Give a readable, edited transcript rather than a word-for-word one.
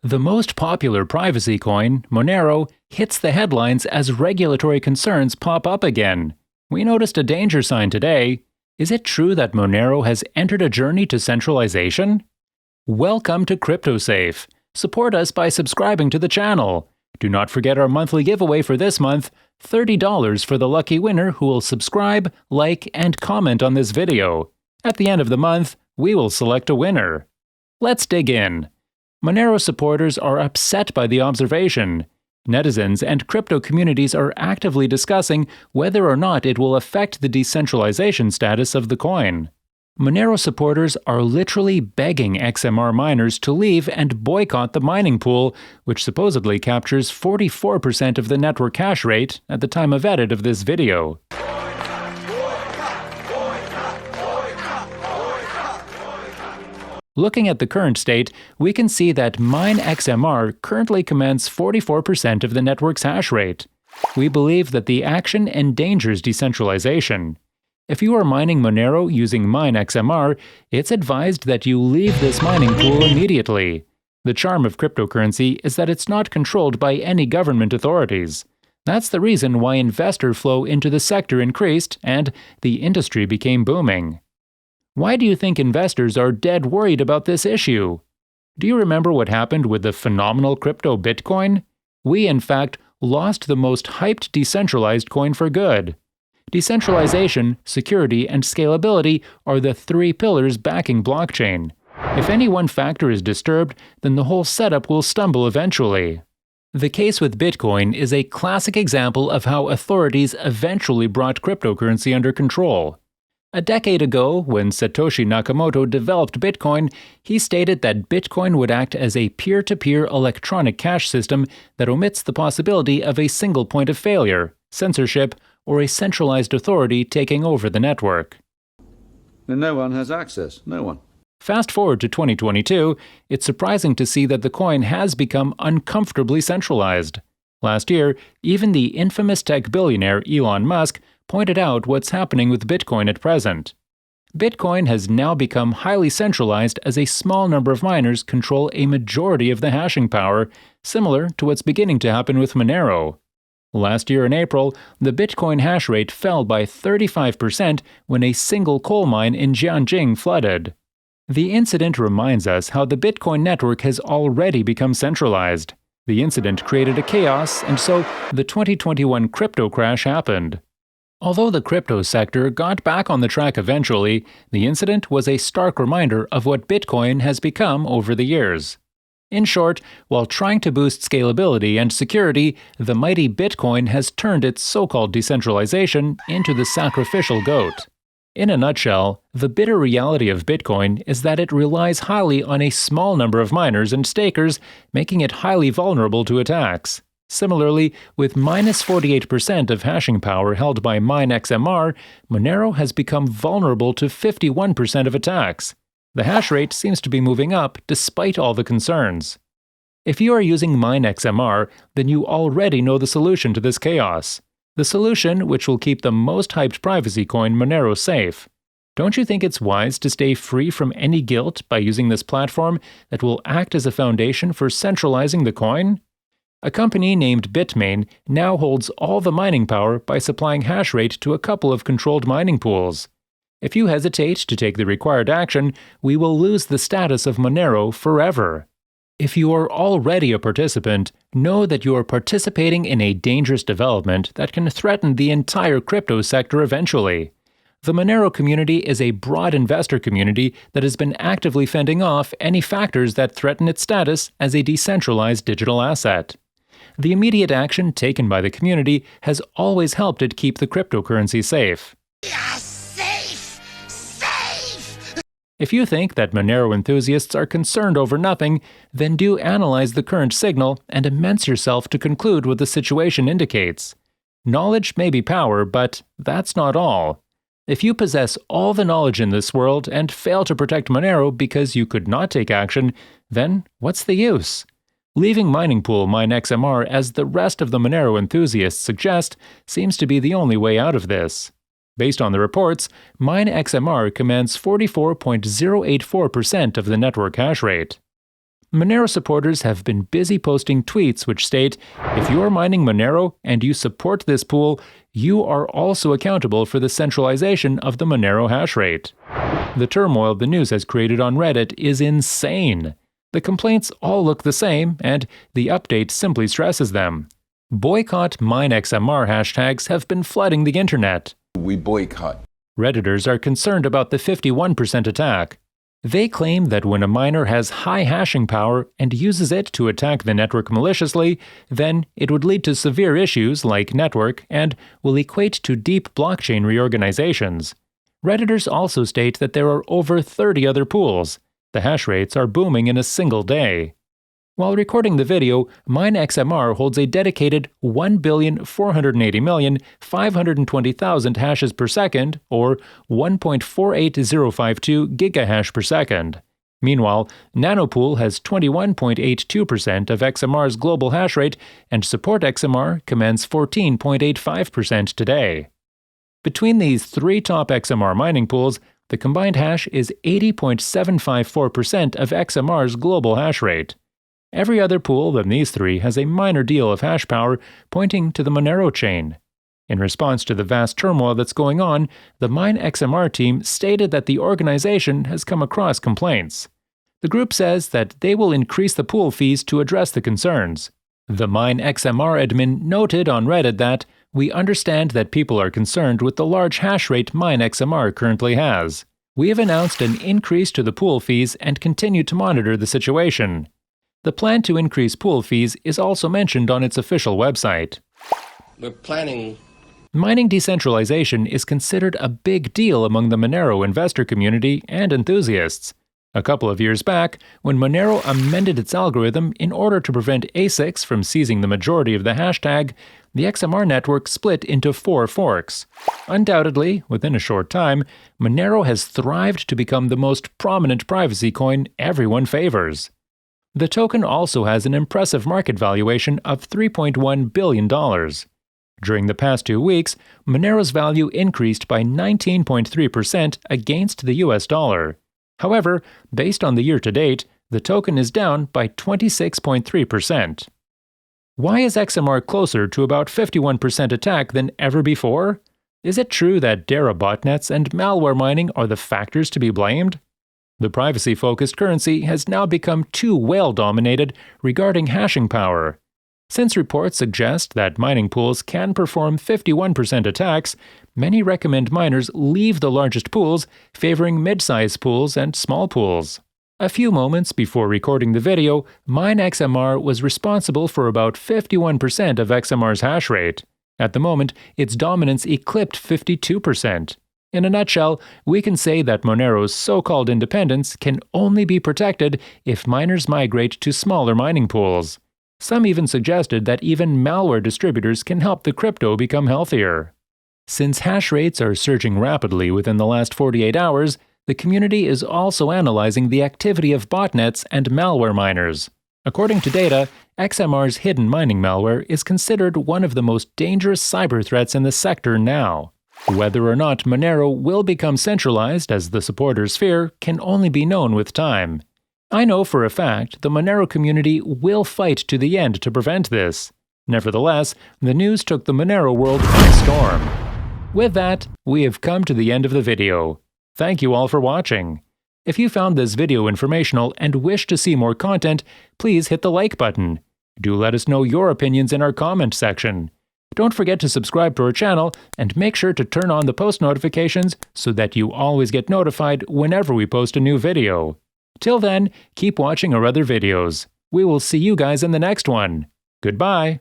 The most popular privacy coin, Monero, hits the headlines as regulatory concerns pop up again. We noticed a danger sign today. Is it true that Monero has entered a journey to centralization? Welcome to CryptoSafe. Support us by subscribing to the channel. Do not forget our monthly giveaway for this month, $30 for the lucky winner who will subscribe, like, and comment on this video. At the end of the month, we will select a winner. Let's dig in. Monero supporters are upset by the observation. Netizens and crypto communities are actively discussing whether or not it will affect the decentralization status of the coin. Monero supporters are literally begging XMR miners to leave and boycott the mining pool, which supposedly captures 44% of the network hash rate at the time of edit of this video. Looking at the current state, we can see that MineXMR currently commands 44% of the network's hash rate. We believe that the action endangers decentralization. If you are mining Monero using MineXMR, it's advised that you leave this mining pool immediately. The charm of cryptocurrency is that it's not controlled by any government authorities. That's the reason why investor flow into the sector increased and the industry became booming. Why do you think investors are dead worried about this issue? Do you remember what happened with the phenomenal crypto Bitcoin? We, in fact, lost the most hyped decentralized coin for good. Decentralization, security, and scalability are the three pillars backing blockchain. If any one factor is disturbed, then the whole setup will stumble eventually. The case with Bitcoin is a classic example of how authorities eventually brought cryptocurrency under control. A decade ago, when Satoshi Nakamoto developed Bitcoin, he stated that Bitcoin would act as a peer-to-peer electronic cash system that omits the possibility of a single point of failure, censorship, or a centralized authority taking over the network. And no one has access. No one. Fast forward to 2022, it's surprising to see that the coin has become uncomfortably centralized. Last year, even the infamous tech billionaire Elon Musk pointed out what's happening with Bitcoin at present. Bitcoin has now become highly centralized as a small number of miners control a majority of the hashing power, similar to what's beginning to happen with Monero. Last year in April, the Bitcoin hash rate fell by 35% when a single coal mine in Jiangxing flooded. The incident reminds us how the Bitcoin network has already become centralized. The incident created a chaos, and so the 2021 crypto crash happened. Although the crypto sector got back on the track eventually, the incident was a stark reminder of what Bitcoin has become over the years. In short, while trying to boost scalability and security, the mighty Bitcoin has turned its so-called decentralization into the sacrificial goat. In a nutshell, the bitter reality of Bitcoin is that it relies highly on a small number of miners and stakers, making it highly vulnerable to attacks. Similarly, with minus 48% of hashing power held by MineXMR, Monero has become vulnerable to 51% of attacks. The hash rate seems to be moving up despite all the concerns. If you are using MineXMR, then you already know the solution to this chaos. The solution which will keep the most hyped privacy coin Monero safe. Don't you think it's wise to stay free from any guilt by using this platform that will act as a foundation for centralizing the coin? A company named Bitmain now holds all the mining power by supplying hash rate to a couple of controlled mining pools. If you hesitate to take the required action, we will lose the status of Monero forever. If you are already a participant, know that you are participating in a dangerous development that can threaten the entire crypto sector eventually. The Monero community is a broad investor community that has been actively fending off any factors that threaten its status as a decentralized digital asset. The immediate action taken by the community has always helped it keep the cryptocurrency safe. Yes, safe! Safe! If you think that Monero enthusiasts are concerned over nothing, then do analyze the current signal and immerse yourself to conclude what the situation indicates. Knowledge may be power, but that's not all. If you possess all the knowledge in this world and fail to protect Monero because you could not take action, then what's the use? Leaving mining pool MineXMR, as the rest of the Monero enthusiasts suggest, seems to be the only way out of this. Based on the reports, MineXMR commands 44.084% of the network hash rate. Monero supporters have been busy posting tweets which state, if you're mining Monero and you support this pool, you are also accountable for the centralization of the Monero hash rate. The turmoil the news has created on Reddit is insane. The complaints all look the same, and the update simply stresses them. Boycott MineXMR hashtags have been flooding the internet. We boycott. Redditors are concerned about the 51% attack. They claim that when a miner has high hashing power and uses it to attack the network maliciously, then it would lead to severe issues like network and will equate to deep blockchain reorganizations. Redditors also state that there are over 30 other pools. The hash rates are booming in a single day. While recording the video, MineXMR holds a dedicated 1,480,520,000 hashes per second, or 1.48052 gigahash per second. Meanwhile, Nanopool has 21.82% of XMR's global hash rate, and Support XMR commands 14.85% today. Between these three top XMR mining pools, the combined hash is 80.754% of XMR's global hash rate. Every other pool than these three has a minor deal of hash power, pointing to the Monero chain. In response to the vast turmoil that's going on, the MineXMR team stated that the organization has come across complaints. The group says that they will increase the pool fees to address the concerns. The MineXMR admin noted on Reddit that, "We understand that people are concerned with the large hash rate MineXMR currently has. We have announced an increase to the pool fees and continue to monitor the situation." The plan to increase pool fees is also mentioned on its official website. We're planning. Mining decentralization is considered a big deal among the Monero investor community and enthusiasts. A couple of years back, when Monero amended its algorithm in order to prevent ASICs from seizing the majority of the hashtag, the XMR network split into 4 forks. Undoubtedly, within a short time, Monero has thrived to become the most prominent privacy coin everyone favors. The token also has an impressive market valuation of $3.1 billion. During the past 2 weeks, Monero's value increased by 19.3% against the US dollar. However, based on the year-to-date, the token is down by 26.3%. Why is XMR closer to about 51% attack than ever before? Is it true that Dara botnets and malware mining are the factors to be blamed? The privacy-focused currency has now become too whale-dominated regarding hashing power. Since reports suggest that mining pools can perform 51% attacks, many recommend miners leave the largest pools, favoring mid-sized pools and small pools. A few moments before recording the video, MineXMR was responsible for about 51% of XMR's hash rate. At the moment, its dominance eclipsed 52%. In a nutshell, we can say that Monero's so-called independence can only be protected if miners migrate to smaller mining pools. Some even suggested that even malware distributors can help the crypto become healthier. Since hash rates are surging rapidly within the last 48 hours, the community is also analyzing the activity of botnets and malware miners. According to data, XMR's hidden mining malware is considered one of the most dangerous cyber threats in the sector now. Whether or not Monero will become centralized, as the supporters fear, can only be known with time. I know for a fact the Monero community will fight to the end to prevent this. Nevertheless, the news took the Monero world by storm. With that, we have come to the end of the video. Thank you all for watching. If you found this video informational and wish to see more content, please hit the like button. Do let us know your opinions in our comment section. Don't forget to subscribe to our channel and make sure to turn on the post notifications so that you always get notified whenever we post a new video. Till then, keep watching our other videos. We will see you guys in the next one. Goodbye.